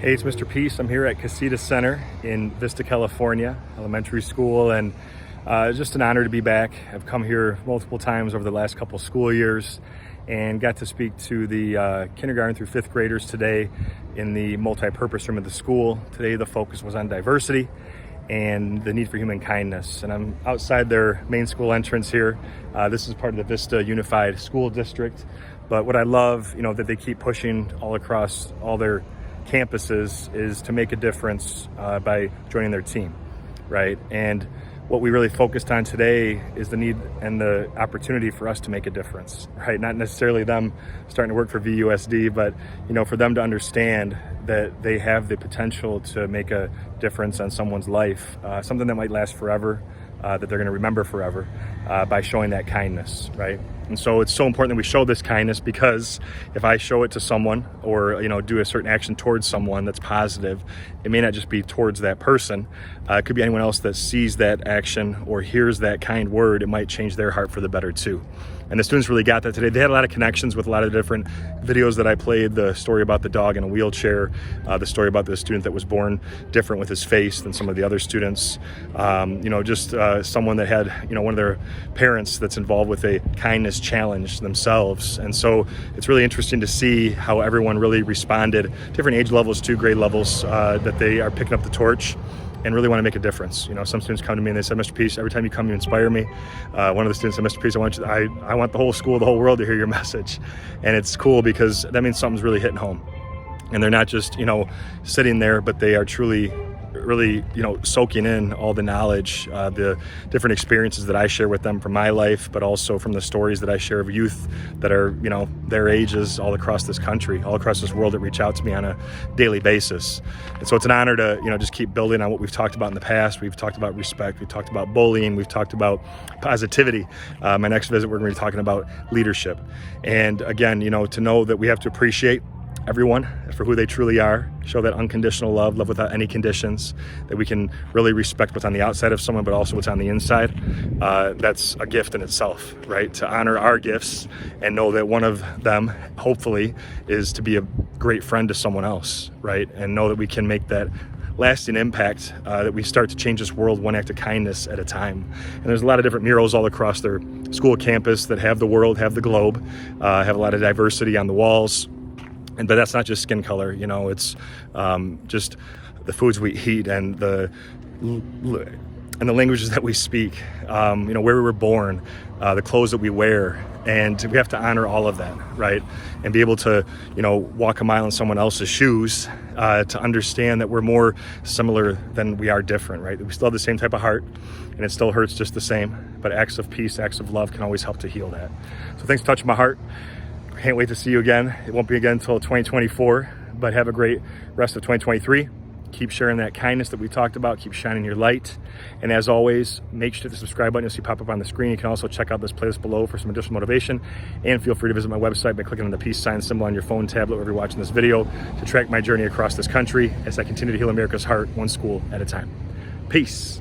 Hey, it's Mr. Peace. I'm here at Casita Center in Vista, California, elementary school, and it's just an honor to be back. I've come here multiple times over the last couple school years and got to speak to the kindergarten through fifth graders today in the multi-purpose room of the school. Today the focus was on diversity and the need for human kindness. And I'm outside their main school entrance here. This is part of the Vista Unified School District. But what I love, that they keep pushing all across all their campuses is to make a difference by joining their team, right? And what we really focused on today is the need and the opportunity for us to make a difference, right? Not necessarily them starting to work for VUSD, but for them to understand that they have the potential to make a difference on someone's life, something that might last forever, that they're going to remember forever, by showing that kindness, right? And so it's so important that we show this kindness, because if I show it to someone or do a certain action towards someone that's positive, it may not just be towards that person. It could be anyone else that sees that action or hears that kind word. It might change their heart for the better too. And the students really got that today. They had a lot of connections with a lot of the different videos that I played. The story about the dog in a wheelchair, the story about the student that was born different with his face than some of the other students. Someone that had one of their parents that's involved with a kindness challenge themselves. And so it's really interesting to see how everyone really responded, different age levels too, grade levels, that they are picking up the torch and really want to make a difference. Some students come to me and they say, Mr. Peace, every time you come, you inspire me. One of the students said, Mr. Peace, I want the whole school, the whole world to hear your message. And it's cool because that means something's really hitting home. And they're not just, sitting there, but they are truly really soaking in all the knowledge, the different experiences that I share with them from my life, but also from the stories that I share of youth that are their ages all across this country, all across this world, that reach out to me on a daily basis. And so it's an honor to just keep building on what we've talked about in the past. We've talked about respect, we've talked about bullying, we've talked about positivity. My next visit we're going to be talking about leadership. And again, to know that we have to appreciate everyone for who they truly are, show that unconditional love without any conditions, that we can really respect what's on the outside of someone, but also what's on the inside. That's a gift in itself, right? To honor our gifts and know that one of them, hopefully, is to be a great friend to someone else, right? And know that we can make that lasting impact, that we start to change this world one act of kindness at a time. And there's a lot of different murals all across their school campus that have the world, have the globe, have a lot of diversity on the walls. But that's not just skin color, it's just the foods we eat and the languages that we speak, where we were born, the clothes that we wear. And we have to honor all of that, right? And be able to, walk a mile in someone else's shoes, to understand that we're more similar than we are different, right? We still have the same type of heart, and it still hurts just the same. But acts of peace, acts of love can always help to heal that. So thanks for touching my heart. Can't wait to see you again. It won't be again until 2024, but have a great rest of 2023. Keep sharing that kindness that we talked about. Keep shining your light. And as always, make sure to hit the subscribe button you'll see pop up on the screen. You can also check out this playlist below for some additional motivation. And feel free to visit my website by clicking on the peace sign symbol on your phone, tablet, wherever you're watching this video, to track my journey across this country as I continue to heal America's heart, one school at a time. Peace.